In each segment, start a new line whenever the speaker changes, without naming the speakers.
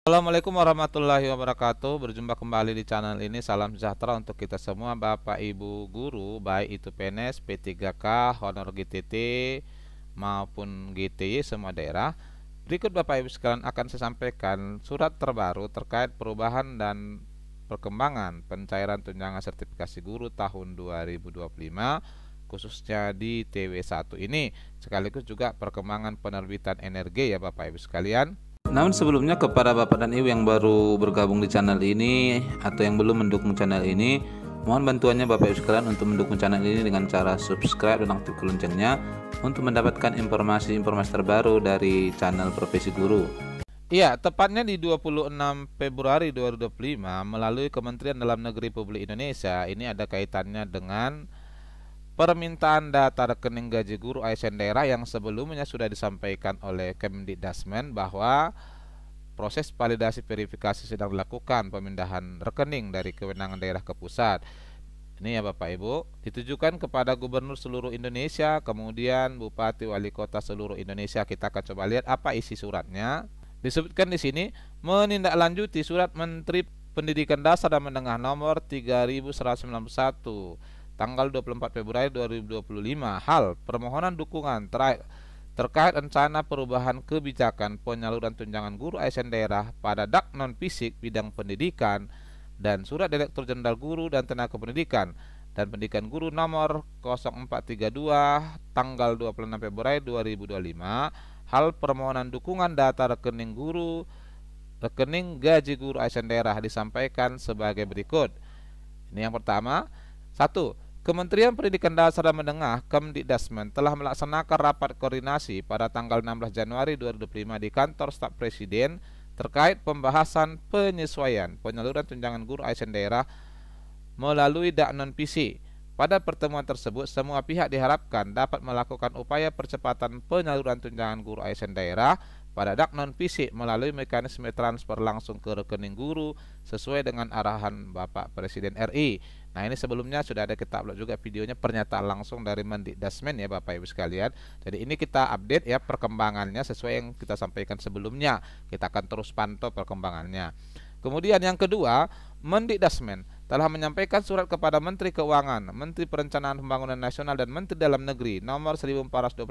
Assalamualaikum warahmatullahi wabarakatuh. Berjumpa kembali di channel ini. Salam sejahtera untuk kita semua, Bapak Ibu guru, baik itu PNS, P3K, Honor GTT maupun GTY semua daerah. Berikut Bapak Ibu sekalian akan saya sampaikan surat terbaru terkait perubahan dan perkembangan pencairan tunjangan sertifikasi guru tahun 2025 khususnya di TW1 ini, sekaligus juga perkembangan penerbitan NRG ya Bapak Ibu sekalian. Namun sebelumnya kepada Bapak dan Ibu yang baru bergabung di channel ini atau yang belum mendukung channel ini, mohon bantuannya Bapak Ibu sekalian untuk mendukung channel ini dengan cara subscribe dan aktifkan loncengnya untuk mendapatkan informasi-informasi terbaru dari channel Profesi Guru. Iya, tepatnya di 26 Februari 2025 melalui Kementerian Dalam Negeri Republik Indonesia, ini ada kaitannya dengan permintaan data rekening gaji guru ASN daerah yang sebelumnya sudah disampaikan oleh Kemdikdasmen bahwa proses validasi verifikasi sedang dilakukan pemindahan rekening dari kewenangan daerah ke pusat. Ini ya Bapak Ibu, ditujukan kepada gubernur seluruh Indonesia, kemudian bupati wali kota seluruh Indonesia. Kita akan coba lihat apa isi suratnya. Disebutkan di sini, menindaklanjuti surat Menteri Pendidikan Dasar dan Menengah nomor 3191 tanggal 24 Februari 2025 hal permohonan dukungan terkait rencana perubahan kebijakan penyaluran tunjangan guru ASN daerah pada dak non-fisik bidang pendidikan dan surat Direktur Jenderal Guru dan Tenaga Pendidikan dan Pendidikan Guru nomor 0432 tanggal 26 Februari 2025 hal permohonan dukungan data rekening gaji guru ASN daerah disampaikan sebagai berikut. Ini yang pertama. 1. Kementerian Pendidikan Dasar dan Menengah Kemdikdasmen telah melaksanakan rapat koordinasi pada tanggal 16 Januari 2025 di kantor staf presiden terkait pembahasan penyesuaian penyaluran tunjangan guru ASN daerah melalui dak non-fisik. Pada pertemuan tersebut, semua pihak diharapkan dapat melakukan upaya percepatan penyaluran tunjangan guru ASN daerah pada dak non-fisik melalui mekanisme transfer langsung ke rekening guru sesuai dengan arahan Bapak Presiden RI. Nah, ini sebelumnya sudah ada kita upload juga videonya pernyataan langsung dari Mendikdasmen ya Bapak Ibu sekalian. Jadi ini kita update ya perkembangannya sesuai yang kita sampaikan sebelumnya. Kita akan terus pantau perkembangannya. Kemudian yang kedua, Mendikdasmen telah menyampaikan surat kepada Menteri Keuangan, Menteri Perencanaan Pembangunan Nasional dan Menteri Dalam Negeri nomor 1424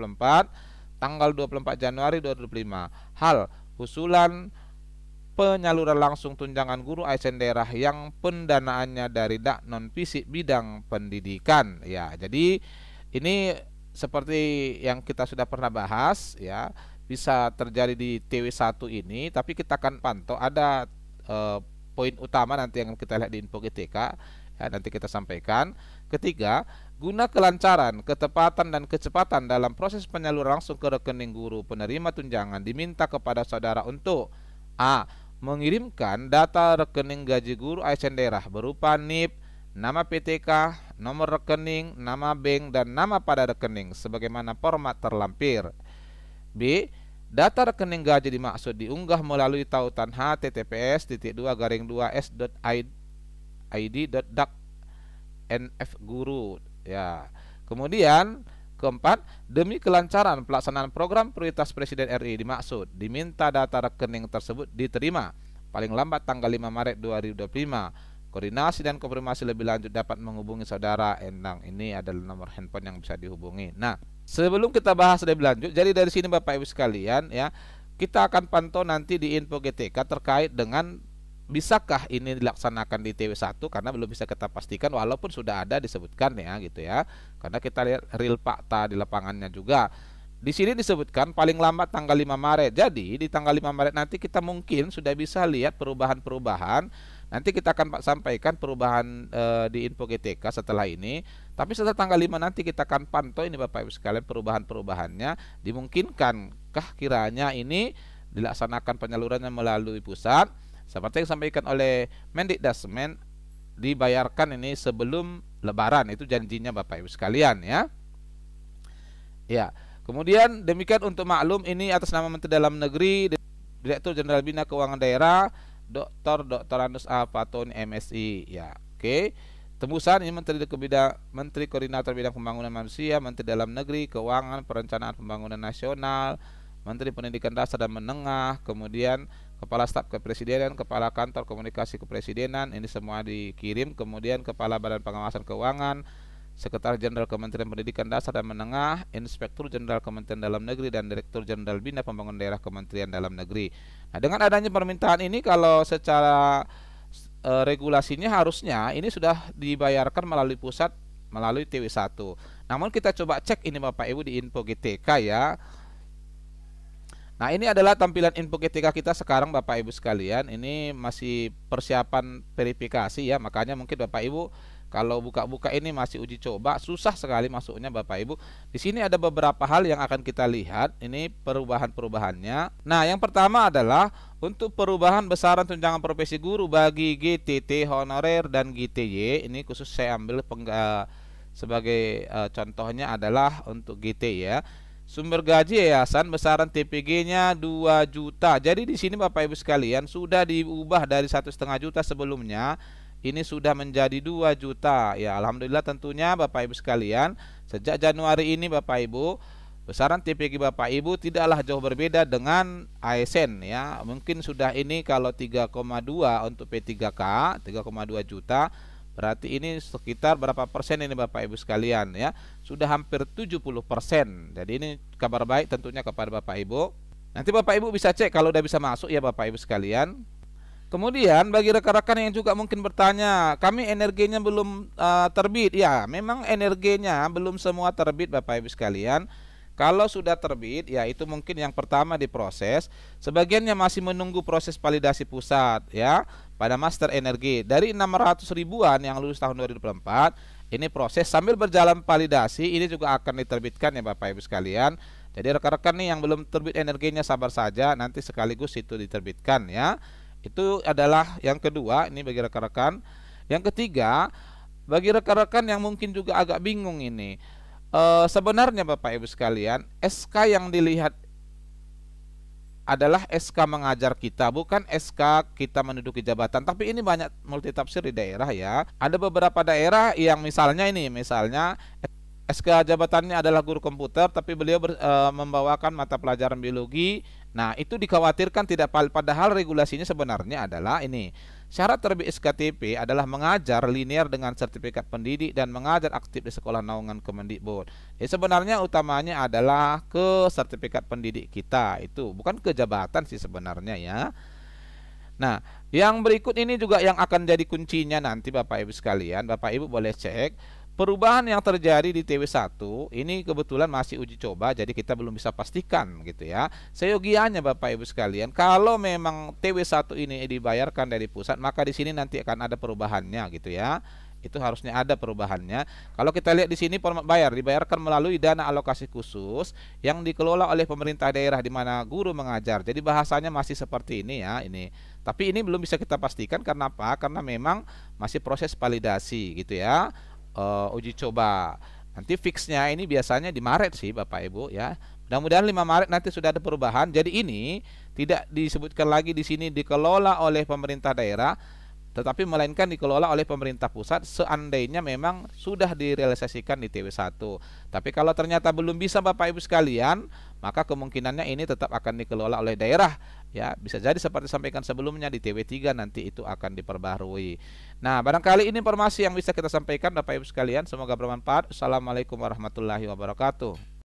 tanggal 24 Januari 2025 hal usulan penyaluran langsung tunjangan guru ASN daerah yang pendanaannya dari dak non-fisik bidang pendidikan ya. Jadi ini seperti yang kita sudah pernah bahas ya, bisa terjadi di TW1 ini, tapi kita akan pantau ada poin utama nanti yang kita lihat di info GTK ya, nanti kita sampaikan. Ketiga, guna kelancaran, ketepatan dan kecepatan dalam proses penyaluran langsung ke rekening guru penerima tunjangan diminta kepada saudara untuk A. Mengirimkan data rekening gaji guru ASN daerah berupa NIP, nama PTK, nomor rekening, nama bank, dan nama pada rekening sebagaimana format terlampir. B. Data rekening gaji dimaksud diunggah melalui tautan https://id.id.dak.nf-guru ya. Kemudian keempat, demi kelancaran pelaksanaan program prioritas Presiden RI dimaksud diminta data rekening tersebut diterima paling lambat tanggal 5 Maret 2025. Koordinasi dan konfirmasi lebih lanjut dapat menghubungi saudara Endang. Ini adalah nomor handphone yang bisa dihubungi. Nah, sebelum kita bahas lebih lanjut, jadi dari sini Bapak Ibu sekalian ya, kita akan pantau nanti di info GTK terkait dengan bisakah ini dilaksanakan di TW1 karena belum bisa kita pastikan walaupun sudah ada disebutkan ya gitu ya. Karena kita lihat real fakta di lapangannya juga. Di sini disebutkan paling lambat tanggal 5 Maret. Jadi di tanggal 5 Maret nanti kita mungkin sudah bisa lihat perubahan-perubahan. Nanti kita akan sampaikan perubahan di info GTK setelah ini. Tapi setelah tanggal 5 nanti kita akan pantau ini Bapak Ibu sekalian perubahan-perubahannya. Dimungkinkankah kiranya ini dilaksanakan penyalurannya melalui pusat seperti yang disampaikan oleh Mendikdasmen, dibayarkan ini sebelum Lebaran, itu janjinya Bapak Ibu sekalian ya. Ya, kemudian demikian untuk maklum ini atas nama Menteri Dalam Negeri, Direktur Jenderal Bina Keuangan Daerah, Dr. Anus A. Fatoni MSI ya. Oke. Tembusan ini Menteri Koordinator Bidang Pembangunan Manusia, Menteri Dalam Negeri, Keuangan, Perencanaan Pembangunan Nasional, Menteri Pendidikan Dasar dan Menengah, kemudian Kepala Staf Kepresidenan, Kepala Kantor Komunikasi Kepresidenan, ini semua dikirim. Kemudian Kepala Badan Pengawasan Keuangan, Sekretaris Jenderal Kementerian Pendidikan Dasar dan Menengah, Inspektur Jenderal Kementerian Dalam Negeri, dan Direktur Jenderal Bina Pembangunan Daerah Kementerian Dalam Negeri. Nah, dengan adanya permintaan ini, kalau secara regulasinya harusnya ini sudah dibayarkan melalui pusat, melalui TW1. Namun kita coba cek ini Bapak Ibu di info GTK ya. Nah, ini adalah tampilan info GTK kita sekarang Bapak Ibu sekalian. Ini masih persiapan verifikasi ya, makanya mungkin Bapak Ibu kalau buka-buka ini masih uji coba, susah sekali masuknya Bapak Ibu. Di sini ada beberapa hal yang akan kita lihat, ini perubahan-perubahannya. Nah, yang pertama adalah untuk perubahan besaran tunjangan profesi guru bagi GTT honorer dan GTY. Ini khusus saya ambil sebagai contohnya adalah untuk GT ya. Sumber gaji yayasan besaran TPG-nya 2 juta. Jadi di sini Bapak Ibu sekalian sudah diubah dari 1,5 juta sebelumnya, ini sudah menjadi 2 juta. Ya, alhamdulillah tentunya Bapak Ibu sekalian, sejak Januari ini Bapak Ibu, besaran TPG Bapak Ibu tidaklah jauh berbeda dengan ASN ya. Mungkin sudah ini kalau 3,2 untuk P3K, 3,2 juta. Berarti ini sekitar berapa persen ini Bapak Ibu sekalian ya? Sudah hampir 70%. Jadi ini kabar baik tentunya kepada Bapak Ibu. Nanti Bapak Ibu bisa cek kalau udah bisa masuk ya Bapak Ibu sekalian. Kemudian bagi rekan-rekan yang juga mungkin bertanya, kami energinya belum terbit. Ya, memang energinya belum semua terbit Bapak Ibu sekalian. Kalau sudah terbit, ya itu mungkin yang pertama diproses. Sebagiannya masih menunggu proses validasi pusat ya pada Master Energi. Dari 600 ribuan yang lulus tahun 2024, ini proses sambil berjalan validasi, ini juga akan diterbitkan ya Bapak Ibu sekalian. Jadi rekan-rekan nih yang belum terbit energinya sabar saja, nanti sekaligus itu diterbitkan ya. Itu adalah yang kedua, ini bagi rekan-rekan. Yang ketiga, bagi rekan-rekan yang mungkin juga agak bingung ini. Sebenarnya Bapak Ibu sekalian, SK yang dilihat adalah SK mengajar kita, bukan SK kita menduduki jabatan. Tapi ini banyak multitafsir di daerah ya. Ada beberapa daerah yang misalnya SK jabatannya adalah guru komputer, tapi beliau membawakan mata pelajaran biologi. Nah, itu dikhawatirkan tidak padahal regulasinya sebenarnya adalah ini. Syarat terbit SKTP adalah mengajar linear dengan sertifikat pendidik dan mengajar aktif di sekolah naungan Kemendikbud. Jadi sebenarnya utamanya adalah ke sertifikat pendidik kita, itu bukan ke jabatan sih sebenarnya ya. Nah, yang berikut ini juga yang akan jadi kuncinya nanti Bapak Ibu sekalian. Bapak Ibu boleh cek. Perubahan yang terjadi di TW1 ini kebetulan masih uji coba, jadi kita belum bisa pastikan gitu ya. Seyogianya Bapak Ibu sekalian, kalau memang TW1 ini dibayarkan dari pusat, maka di sini nanti akan ada perubahannya gitu ya. Itu harusnya ada perubahannya. Kalau kita lihat di sini format bayar dibayarkan melalui dana alokasi khusus yang dikelola oleh pemerintah daerah di mana guru mengajar. Jadi bahasanya masih seperti ini ya, ini. Tapi ini belum bisa kita pastikan karena apa? Karena memang masih proses validasi gitu ya. Uji coba. Nanti fixnya ini biasanya di Maret sih Bapak Ibu ya. Mudah-mudahan 5 Maret nanti sudah ada perubahan. Jadi ini tidak disebutkan lagi di sini dikelola oleh pemerintah daerah, tetapi melainkan dikelola oleh pemerintah pusat seandainya memang sudah direalisasikan di TW1. Tapi kalau ternyata belum bisa Bapak Ibu sekalian, maka kemungkinannya ini tetap akan dikelola oleh daerah ya. Bisa jadi seperti sampaikan sebelumnya di TW3 nanti itu akan diperbaharui. Nah, barangkali ini informasi yang bisa kita sampaikan Bapak Ibu sekalian, semoga bermanfaat. Assalamualaikum warahmatullahi wabarakatuh.